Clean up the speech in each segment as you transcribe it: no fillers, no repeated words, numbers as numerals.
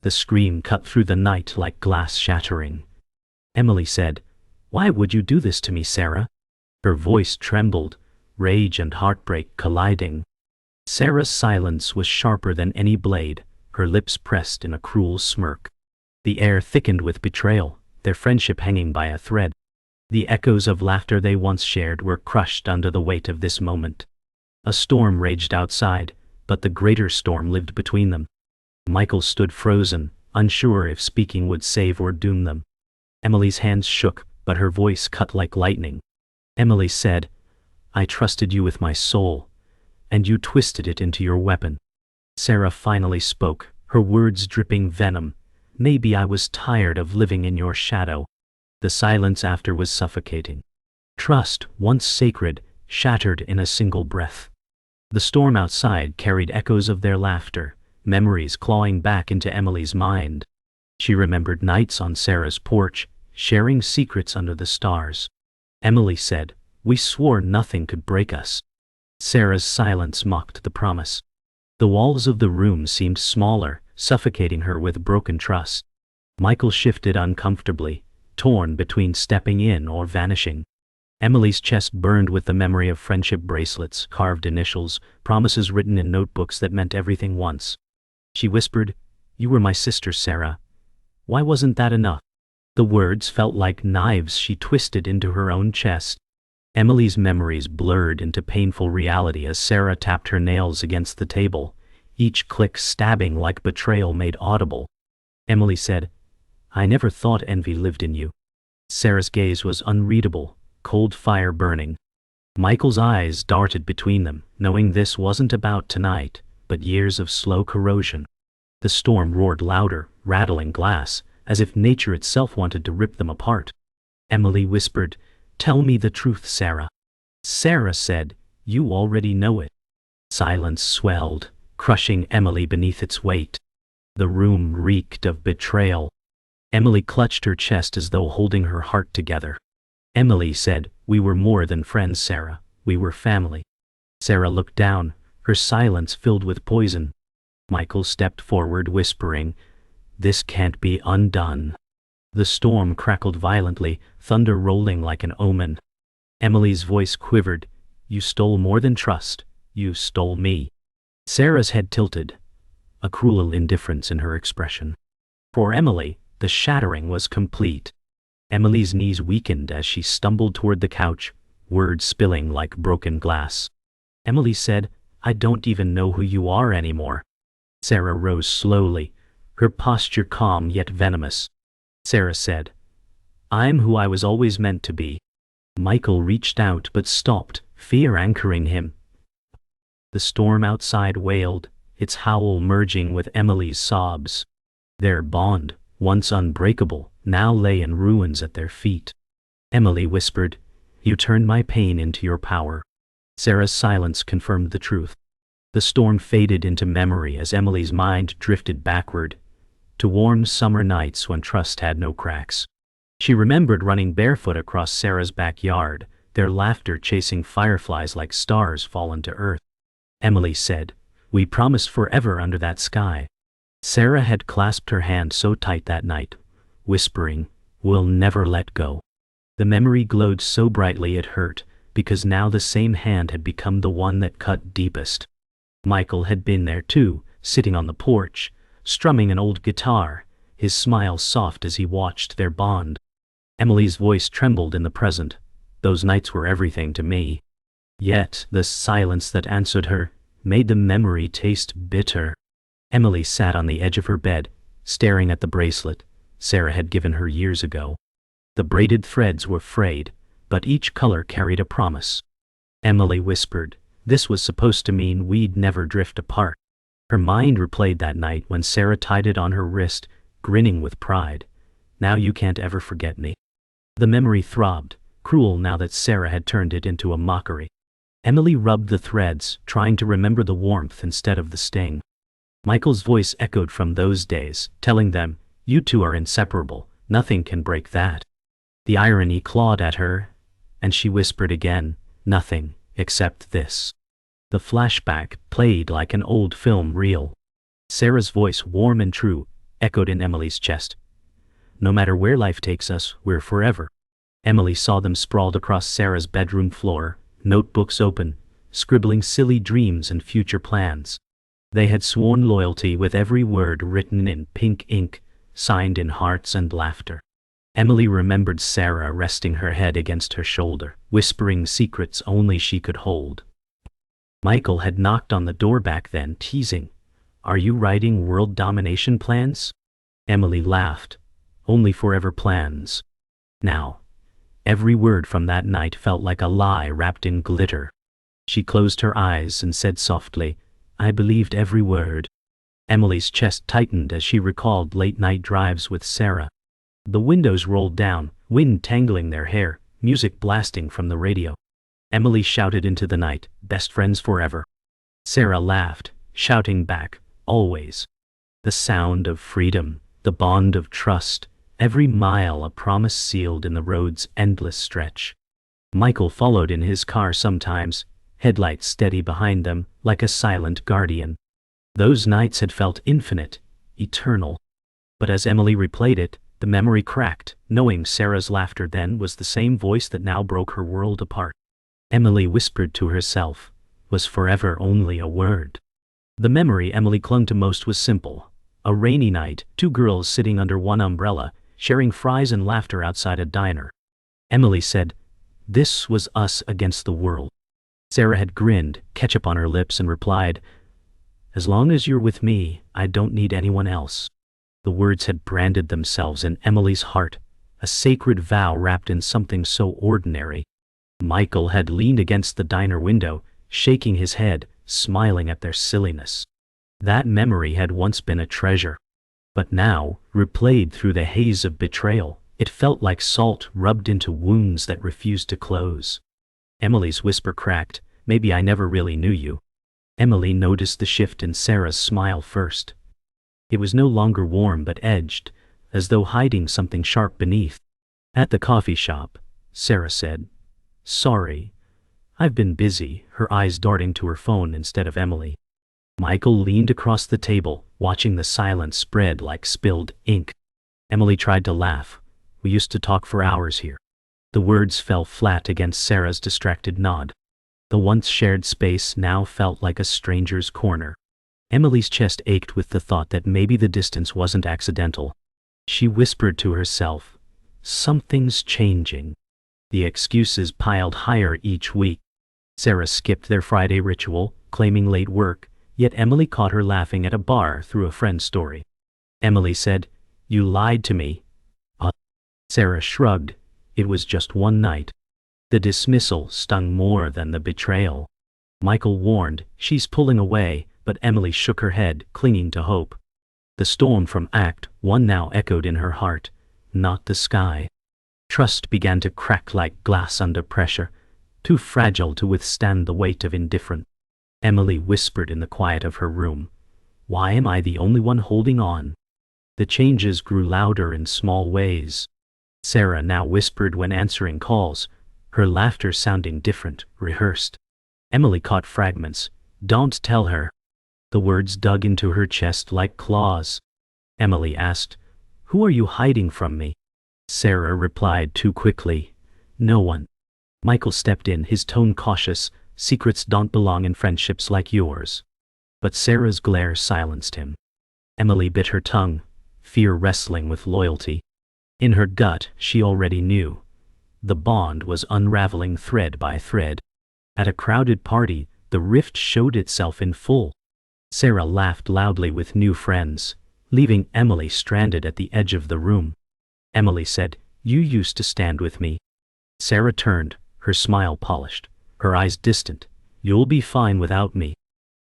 The scream cut through the night like glass shattering. Emily said, "Why would you do this to me, Sarah?" Her voice trembled, rage and heartbreak colliding. Sarah's silence was sharper than any blade, her lips pressed in a cruel smirk. The air thickened with betrayal, their friendship hanging by a thread. The echoes of laughter they once shared were crushed under the weight of this moment. A storm raged outside, but the greater storm lived between them. Michael stood frozen, unsure if speaking would save or doom them. Emily's hands shook, but her voice cut like lightning. Emily said, "I trusted you with my soul, and you twisted it into your weapon." Sarah finally spoke, her words dripping venom. "Maybe I was tired of living in your shadow." The silence after was suffocating. Trust, once sacred, shattered in a single breath. The storm outside carried echoes of their laughter, memories clawing back into Emily's mind. She remembered nights on Sarah's porch, sharing secrets under the stars. Emily said, "We swore nothing could break us." Sarah's silence mocked the promise. The walls of the room seemed smaller, suffocating her with broken trust. Michael shifted uncomfortably, torn between stepping in or vanishing. Emily's chest burned with the memory of friendship bracelets, carved initials, promises written in notebooks that meant everything once. She whispered, "You were my sister, Sarah. Why wasn't that enough?" The words felt like knives she twisted into her own chest. Emily's memories blurred into painful reality as Sarah tapped her nails against the table, each click stabbing like betrayal made audible. Emily said, "I never thought envy lived in you." Sarah's gaze was unreadable, cold fire burning. Michael's eyes darted between them, knowing this wasn't about tonight, but years of slow corrosion. The storm roared louder, rattling glass, as if nature itself wanted to rip them apart. Emily whispered, "Tell me the truth, Sarah." Sarah said, "You already know it." Silence swelled, crushing Emily beneath its weight. The room reeked of betrayal. Emily clutched her chest as though holding her heart together. Emily said, "We were more than friends, Sarah. We were family." Sarah looked down, her silence filled with poison. Michael stepped forward, whispering, "This can't be undone." The storm crackled violently, thunder rolling like an omen. Emily's voice quivered, "You stole more than trust. You stole me." Sarah's head tilted, a cruel indifference in her expression. For Emily, the shattering was complete. Emily's knees weakened as she stumbled toward the couch, words spilling like broken glass. Emily said, "I don't even know who you are anymore." Sarah rose slowly, her posture calm yet venomous. Sarah said, "I'm who I was always meant to be." Michael reached out but stopped, fear anchoring him. The storm outside wailed, its howl merging with Emily's sobs. Their bond, once unbreakable, now lay in ruins at their feet. Emily whispered, "You turned my pain into your power." Sarah's silence confirmed the truth. The storm faded into memory as Emily's mind drifted backward, to warm summer nights when trust had no cracks. She remembered running barefoot across Sarah's backyard, their laughter chasing fireflies like stars fallen to earth. Emily said, "We promised forever under that sky." Sarah had clasped her hand so tight that night, whispering, "We'll never let go." The memory glowed so brightly it hurt, because now the same hand had become the one that cut deepest. Michael had been there too, sitting on the porch, strumming an old guitar, his smile soft as he watched their bond. Emily's voice trembled in the present. "Those nights were everything to me." Yet the silence that answered her made the memory taste bitter. Emily sat on the edge of her bed, staring at the bracelet Sarah had given her years ago. The braided threads were frayed, but each color carried a promise. Emily whispered, "This was supposed to mean we'd never drift apart." Her mind replayed that night when Sarah tied it on her wrist, grinning with pride. "Now you can't ever forget me." The memory throbbed, cruel now that Sarah had turned it into a mockery. Emily rubbed the threads, trying to remember the warmth instead of the sting. Michael's voice echoed from those days, telling them, "You two are inseparable, nothing can break that." The irony clawed at her, and she whispered again, "Nothing, except this." The flashback played like an old film reel. Sarah's voice warm and true, echoed in Emily's chest. No matter where life takes us, we're forever. Emily saw them sprawled across Sarah's bedroom floor, notebooks open, scribbling silly dreams and future plans. They had sworn loyalty with every word written in pink ink, signed in hearts and laughter. Emily remembered Sarah resting her head against her shoulder, whispering secrets only she could hold. Michael had knocked on the door back then, teasing, "Are you writing world domination plans?" Emily laughed. "Only forever plans." Now, every word from that night felt like a lie wrapped in glitter. She closed her eyes and said softly, "I believed every word." Emily's chest tightened as she recalled late-night drives with Sarah. The windows rolled down, wind tangling their hair, music blasting from the radio. Emily shouted into the night, "Best friends forever." Sarah laughed, shouting back, "Always." The sound of freedom, the bond of trust, every mile a promise sealed in the road's endless stretch. Michael followed in his car sometimes, headlights steady behind them, like a silent guardian. Those nights had felt infinite, eternal. But as Emily replayed it, the memory cracked, knowing Sarah's laughter then was the same voice that now broke her world apart. Emily whispered to herself, "Was forever only a word?" The memory Emily clung to most was simple. A rainy night, two girls sitting under one umbrella, sharing fries and laughter outside a diner. Emily said, "This was us against the world." Sarah had grinned, ketchup on her lips, and replied, "As long as you're with me, I don't need anyone else." The words had branded themselves in Emily's heart, a sacred vow wrapped in something so ordinary. Michael had leaned against the diner window, shaking his head, smiling at their silliness. That memory had once been a treasure. But now, replayed through the haze of betrayal, it felt like salt rubbed into wounds that refused to close. Emily's whisper cracked, "Maybe I never really knew you." Emily noticed the shift in Sarah's smile first. It was no longer warm but edged, as though hiding something sharp beneath. At the coffee shop, Sarah said, "Sorry, I've been busy," her eyes darting to her phone instead of Emily. Michael leaned across the table, watching the silence spread like spilled ink. Emily tried to laugh. "We used to talk for hours here." The words fell flat against Sarah's distracted nod. The once shared space now felt like a stranger's corner. Emily's chest ached with the thought that maybe the distance wasn't accidental. She whispered to herself, "Something's changing." The excuses piled higher each week. Sarah skipped their Friday ritual, claiming late work, yet Emily caught her laughing at a bar through a friend's story. Emily said, "You lied to me." Sarah shrugged. It was just one night. The dismissal stung more than the betrayal. Michael warned, "She's pulling away," but Emily shook her head, clinging to hope. The storm from Act 1 now echoed in her heart, not the sky. Trust began to crack like glass under pressure, too fragile to withstand the weight of indifference. Emily whispered in the quiet of her room, "Why am I the only one holding on?" The changes grew louder in small ways. Sarah now whispered when answering calls, her laughter sounding different, rehearsed. Emily caught fragments. "Don't tell her." The words dug into her chest like claws. Emily asked, "Who are you hiding from me?" Sarah replied too quickly, "No one." Michael stepped in, his tone cautious, "Secrets don't belong in friendships like yours." But Sarah's glare silenced him. Emily bit her tongue, fear wrestling with loyalty. In her gut, she already knew. The bond was unraveling thread by thread. At a crowded party, the rift showed itself in full. Sarah laughed loudly with new friends, leaving Emily stranded at the edge of the room. Emily said, "You used to stand with me." Sarah turned, her smile polished, her eyes distant. "You'll be fine without me."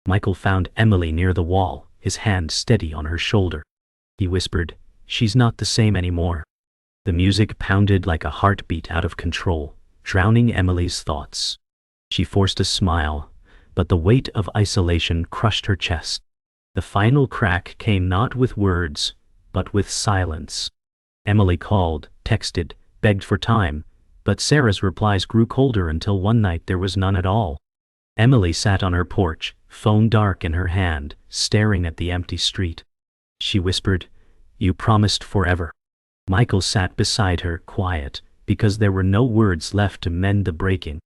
Michael found Emily near the wall, his hand steady on her shoulder. He whispered, "She's not the same anymore." The music pounded like a heartbeat out of control, drowning Emily's thoughts. She forced a smile, but the weight of isolation crushed her chest. The final crack came not with words, but with silence. Emily called, texted, begged for time, but Sarah's replies grew colder until one night there was none at all. Emily sat on her porch, phone dark in her hand, staring at the empty street. She whispered, You promised forever. Michael sat beside her, quiet, because there were no words left to mend the breaking.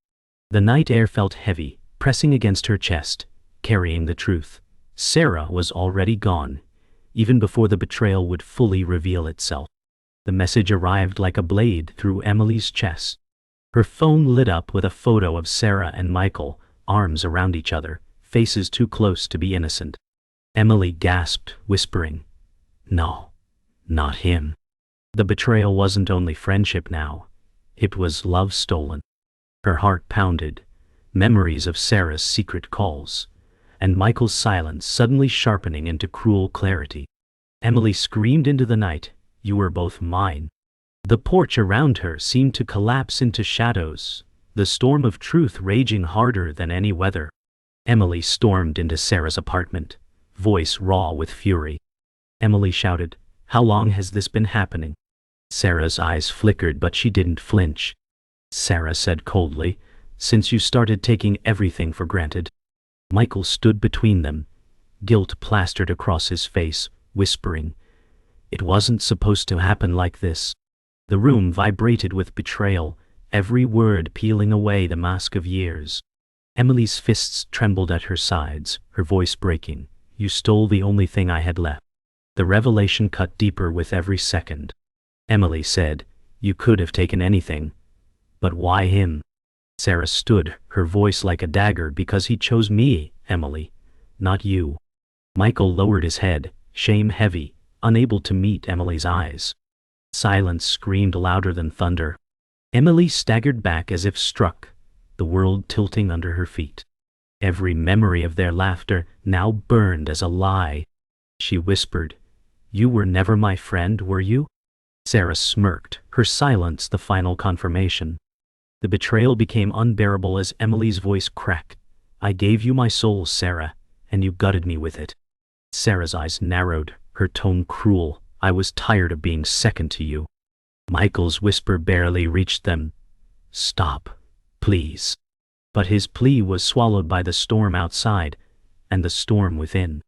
The night air felt heavy, pressing against her chest, carrying the truth. Sarah was already gone, even before the betrayal would fully reveal itself. The message arrived like a blade through Emily's chest. Her phone lit up with a photo of Sarah and Michael, arms around each other, faces too close to be innocent. Emily gasped, whispering, "No, not him." The betrayal wasn't only friendship now. It was love stolen. Her heart pounded, memories of Sarah's secret calls, and Michael's silence suddenly sharpening into cruel clarity. Emily screamed into the night, "You were both mine." The porch around her seemed to collapse into shadows, the storm of truth raging harder than any weather. Emily stormed into Sarah's apartment, voice raw with fury. Emily shouted, "How long has this been happening?" Sarah's eyes flickered, but she didn't flinch. Sarah said coldly, "Since you started taking everything for granted." Michael stood between them, guilt plastered across his face, whispering, "It wasn't supposed to happen like this." The room vibrated with betrayal, every word peeling away the mask of years. Emily's fists trembled at her sides, her voice breaking. "You stole the only thing I had left." The revelation cut deeper with every second. Emily said, "You could have taken anything. But why him?" Sarah stood, her voice like a dagger. "Because he chose me, Emily, not you." Michael lowered his head, shame heavy, unable to meet Emily's eyes. Silence screamed louder than thunder. Emily staggered back as if struck, the world tilting under her feet. Every memory of their laughter now burned as a lie. She whispered, "You were never my friend, were you?" Sarah smirked, her silence the final confirmation. The betrayal became unbearable as Emily's voice cracked. "I gave you my soul, Sarah, and you gutted me with it." Sarah's eyes narrowed, her tone cruel. "I was tired of being second to you." Michael's whisper barely reached them. "Stop, please." But his plea was swallowed by the storm outside, and the storm within.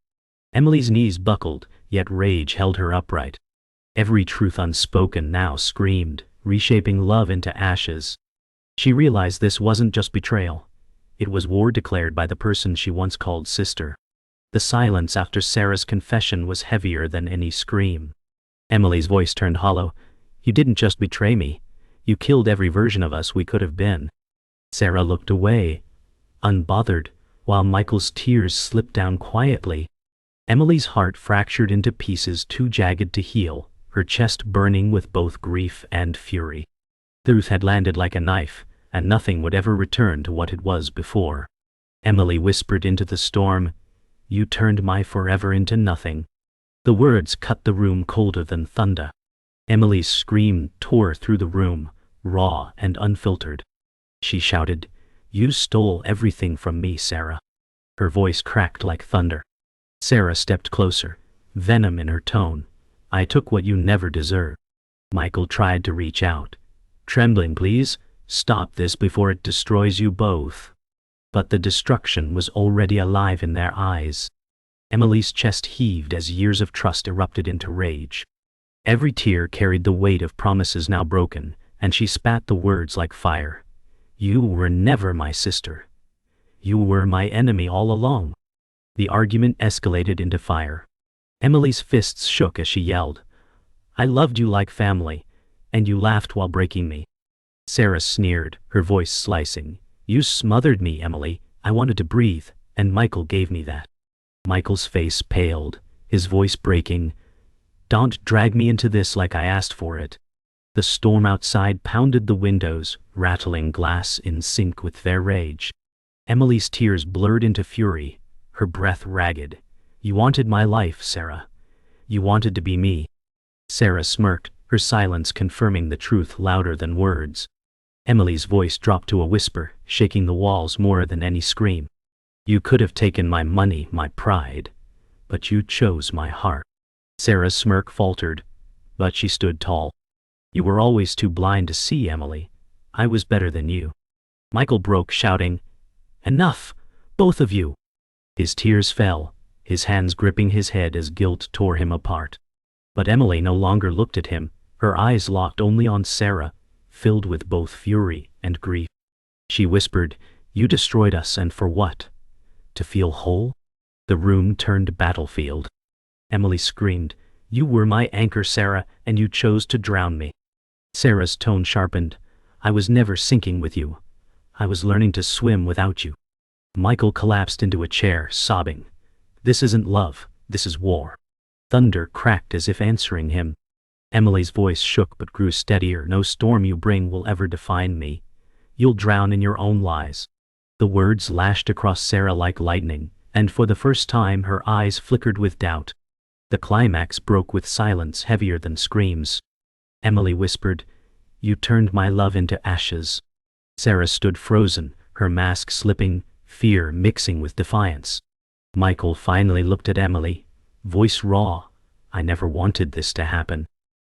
Emily's knees buckled, yet rage held her upright. Every truth unspoken now screamed, reshaping love into ashes. She realized this wasn't just betrayal. It was war declared by the person she once called sister. The silence after Sarah's confession was heavier than any scream. Emily's voice turned hollow. "You didn't just betray me. You killed every version of us we could have been." Sarah looked away, unbothered, while Michael's tears slipped down quietly. Emily's heart fractured into pieces too jagged to heal, her chest burning with both grief and fury. Truth had landed like a knife, and nothing would ever return to what it was before. Emily whispered into the storm, "You turned my forever into nothing." The words cut the room colder than thunder. Emily's scream tore through the room, raw and unfiltered. She shouted, "You stole everything from me, Sarah." Her voice cracked like thunder. Sarah stepped closer, venom in her tone. "I took what you never deserved." Michael tried to reach out. Trembling, "Please, stop this before it destroys you both." But the destruction was already alive in their eyes. Emily's chest heaved as years of trust erupted into rage. Every tear carried the weight of promises now broken, and she spat the words like fire. "You were never my sister. You were my enemy all along." The argument escalated into fire. Emily's fists shook as she yelled, "I loved you like family, and you laughed while breaking me." Sarah sneered, her voice slicing, "You smothered me, Emily. I wanted to breathe, and Michael gave me that." Michael's face paled, his voice breaking, "Don't drag me into this like I asked for it." The storm outside pounded the windows, rattling glass in sync with their rage. Emily's tears blurred into fury, her breath ragged. "You wanted my life, Sarah. You wanted to be me." Sarah smirked, her silence confirming the truth louder than words. Emily's voice dropped to a whisper, shaking the walls more than any scream. "You could have taken my money, my pride, but you chose my heart." Sarah's smirk faltered, but she stood tall. "You were always too blind to see, Emily. I was better than you." Michael broke, shouting, "Enough, both of you!" His tears fell, his hands gripping his head as guilt tore him apart. But Emily no longer looked at him, her eyes locked only on Sarah, filled with both fury and grief. She whispered, "You destroyed us, and for what? To feel whole?" The room turned battlefield. Emily screamed, "You were my anchor, Sarah, and you chose to drown me." Sarah's tone sharpened. "I was never sinking with you. I was learning to swim without you." Michael collapsed into a chair, sobbing. "This isn't love, this is war." Thunder cracked as if answering him. Emily's voice shook but grew steadier. "No storm you bring will ever define me. You'll drown in your own lies." The words lashed across Sarah like lightning, and for the first time her eyes flickered with doubt. The climax broke with silence heavier than screams. Emily whispered, "You turned my love into ashes." Sarah stood frozen, her mask slipping, fear mixing with defiance. Michael finally looked at Emily, voice raw. "I never wanted this to happen."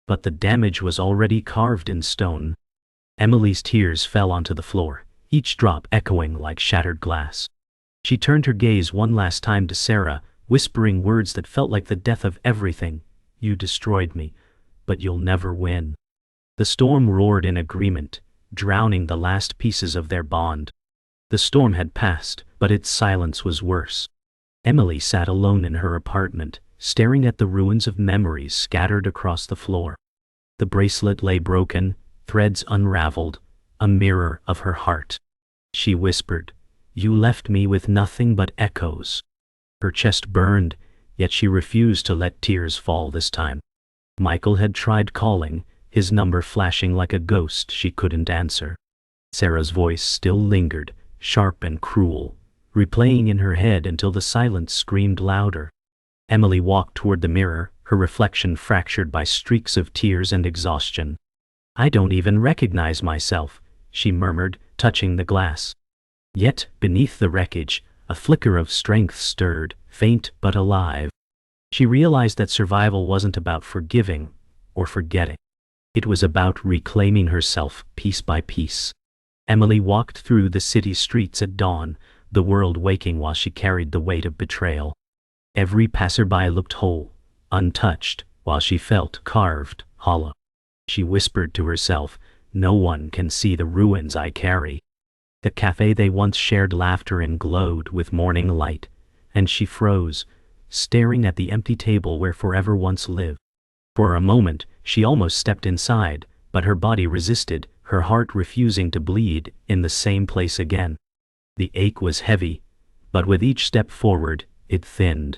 But the damage was already carved in stone. Emily's tears fell onto the floor, each drop echoing like shattered glass. She turned her gaze one last time to Sarah, whispering words that felt like the death of everything. "You destroyed me, but you'll never win." The storm roared in agreement, drowning the last pieces of their bond. The storm had passed, but its silence was worse. Emily sat alone in her apartment, staring at the ruins of memories scattered across the floor. The bracelet lay broken, threads unraveled, a mirror of her heart. She whispered, "You left me with nothing but echoes." Her chest burned, yet she refused to let tears fall this time. Michael had tried calling, his number flashing like a ghost she couldn't answer. Sarah's voice still lingered, sharp and cruel, replaying in her head until the silence screamed louder. Emily walked toward the mirror, her reflection fractured by streaks of tears and exhaustion. "I don't even recognize myself," she murmured, touching the glass. Yet, beneath the wreckage, a flicker of strength stirred, faint but alive. She realized that survival wasn't about forgiving or forgetting. It was about reclaiming herself piece by piece. Emily walked through the city streets at dawn, the world waking while she carried the weight of betrayal. Every passerby looked whole, untouched, while she felt carved, hollow. She whispered to herself, "No one can see the ruins I carry." The cafe they once shared laughter in glowed with morning light, and she froze, staring at the empty table where forever once lived. For a moment, she almost stepped inside, but her body resisted, her heart refusing to bleed in the same place again. The ache was heavy, but with each step forward, it thinned.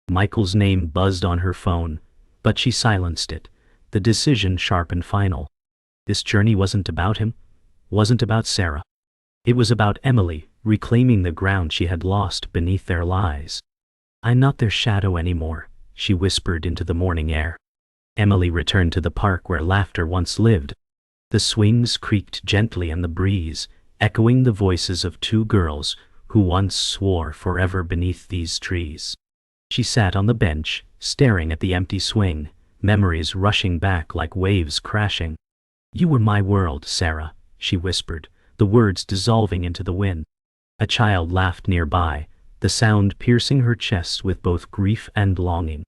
Michael's name buzzed on her phone, but she silenced it, the decision sharp and final. This journey wasn't about him, wasn't about Sarah. It was about Emily, reclaiming the ground she had lost beneath their lies. "I'm not their shadow anymore," she whispered into the morning air. Emily returned to the park where laughter once lived. The swings creaked gently in the breeze, echoing the voices of two girls who once swore forever beneath these trees. She sat on the bench, staring at the empty swing, memories rushing back like waves crashing. "You were my world, Sarah," she whispered, the words dissolving into the wind. A child laughed nearby, the sound piercing her chest with both grief and longing.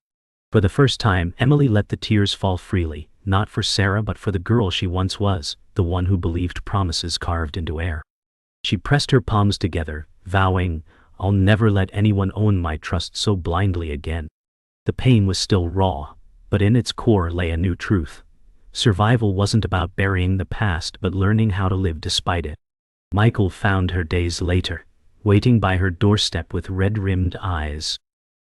For the first time, Emily let the tears fall freely, not for Sarah but for the girl she once was, the one who believed promises carved into air. She pressed her palms together, vowing, "I'll never let anyone own my trust so blindly again." The pain was still raw, but in its core lay a new truth. Survival wasn't about burying the past but learning how to live despite it. Michael found her days later, waiting by her doorstep with red-rimmed eyes.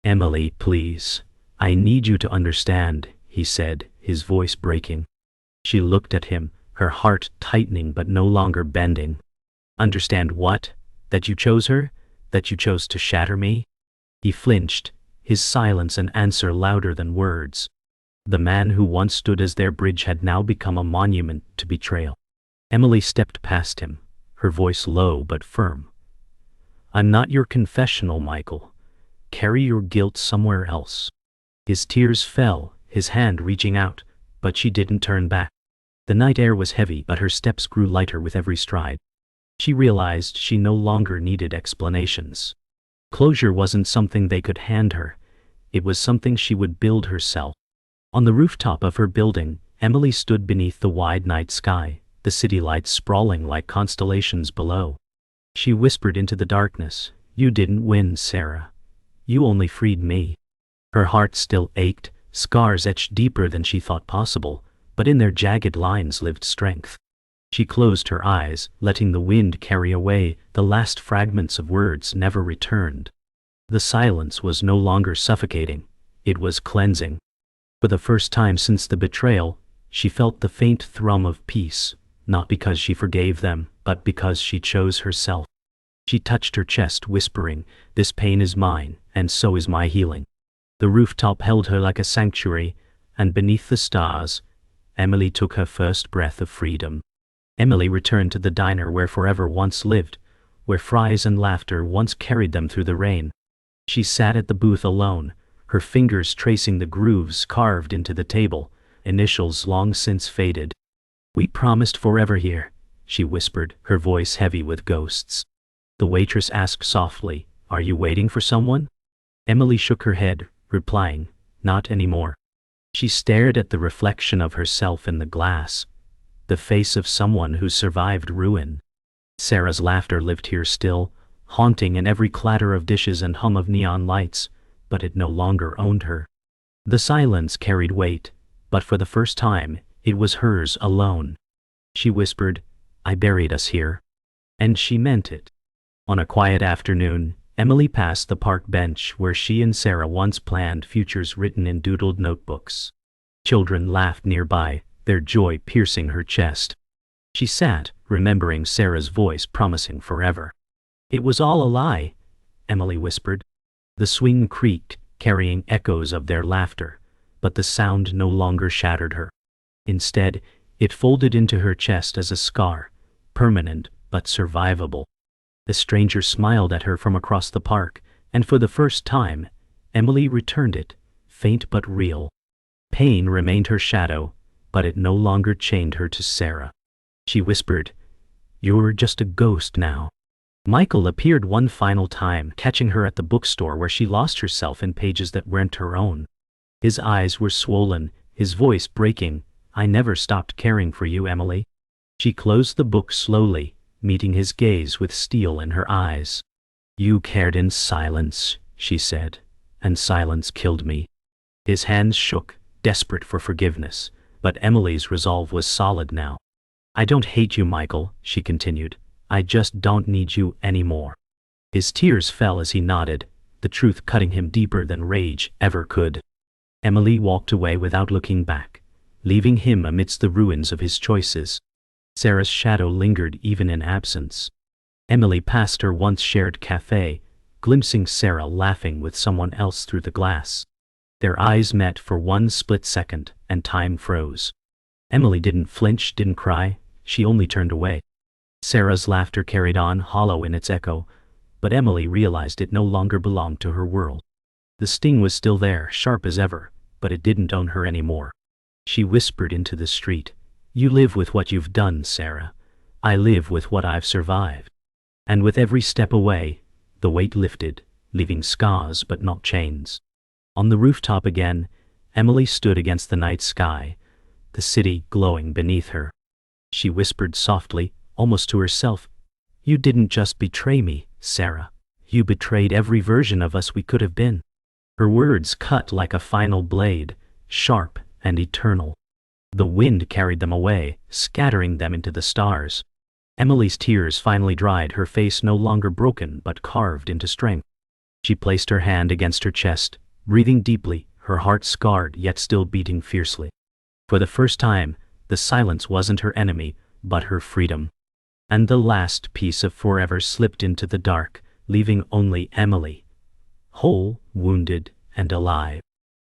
"Emily, please. I need you to understand," he said, his voice breaking. She looked at him, her heart tightening but no longer bending. "Understand what? That you chose her? That you chose to shatter me?" He flinched, his silence an answer louder than words. The man who once stood as their bridge had now become a monument to betrayal. Emily stepped past him, her voice low but firm. "I'm not your confessional, Michael. Carry your guilt somewhere else." His tears fell, his hand reaching out, but she didn't turn back. The night air was heavy, but her steps grew lighter with every stride. She realized she no longer needed explanations. Closure wasn't something they could hand her, it was something she would build herself. On the rooftop of her building, Emily stood beneath the wide night sky, the city lights sprawling like constellations below. She whispered into the darkness, "You didn't win, Sarah. You only freed me." Her heart still ached, scars etched deeper than she thought possible, but in their jagged lines lived strength. She closed her eyes, letting the wind carry away the last fragments of words never returned. The silence was no longer suffocating, it was cleansing. For the first time since the betrayal, she felt the faint thrum of peace, not because she forgave them, but because she chose herself. She touched her chest, whispering, "This pain is mine, and so is my healing." The rooftop held her like a sanctuary, and beneath the stars, Emily took her first breath of freedom. Emily returned to the diner where forever once lived, where fries and laughter once carried them through the rain. She sat at the booth alone, her fingers tracing the grooves carved into the table, initials long since faded. "We promised forever here," she whispered, her voice heavy with ghosts. The waitress asked softly, "Are you waiting for someone?" Emily shook her head, replying, "Not anymore." She stared at the reflection of herself in the glass, the face of someone who survived ruin. Sarah's laughter lived here still, haunting in every clatter of dishes and hum of neon lights, but it no longer owned her. The silence carried weight, but for the first time, it was hers alone. She whispered, "I buried us here." And she meant it. On a quiet afternoon, Emily passed the park bench where she and Sarah once planned futures written in doodled notebooks. Children laughed nearby, their joy piercing her chest. She sat, remembering Sarah's voice promising forever. "It was all a lie," Emily whispered. The swing creaked, carrying echoes of their laughter, but the sound no longer shattered her. Instead, it folded into her chest as a scar, permanent but survivable. The stranger smiled at her from across the park, and for the first time, Emily returned it, faint but real. Pain remained her shadow, but it no longer chained her to Sarah. She whispered, "You're just a ghost now." Michael appeared one final time, catching her at the bookstore where she lost herself in pages that weren't her own. His eyes were swollen, his voice breaking, "I never stopped caring for you, Emily." She closed the book slowly, meeting his gaze with steel in her eyes. "You cared in silence," she said, "and silence killed me." His hands shook, desperate for forgiveness, but Emily's resolve was solid now. "I don't hate you, Michael," she continued. "I just don't need you anymore." His tears fell as he nodded, the truth cutting him deeper than rage ever could. Emily walked away without looking back, leaving him amidst the ruins of his choices. Sarah's shadow lingered even in absence. Emily passed her once shared cafe, glimpsing Sarah laughing with someone else through the glass. Their eyes met for one split second, and time froze. Emily didn't flinch, didn't cry, she only turned away. Sarah's laughter carried on, hollow in its echo, but Emily realized it no longer belonged to her world. The sting was still there, sharp as ever, but it didn't own her anymore. She whispered into the street, "You live with what you've done, Sarah. I live with what I've survived." And with every step away, the weight lifted, leaving scars but not chains. On the rooftop again, Emily stood against the night sky, the city glowing beneath her. She whispered softly, almost to herself, "You didn't just betray me, Sarah. You betrayed every version of us we could have been." Her words cut like a final blade, sharp and eternal. The wind carried them away, scattering them into the stars. Emily's tears finally dried, her face no longer broken but carved into strength. She placed her hand against her chest, breathing deeply, her heart scarred yet still beating fiercely. For the first time, the silence wasn't her enemy, but her freedom. And the last piece of forever slipped into the dark, leaving only Emily, whole, wounded, and alive.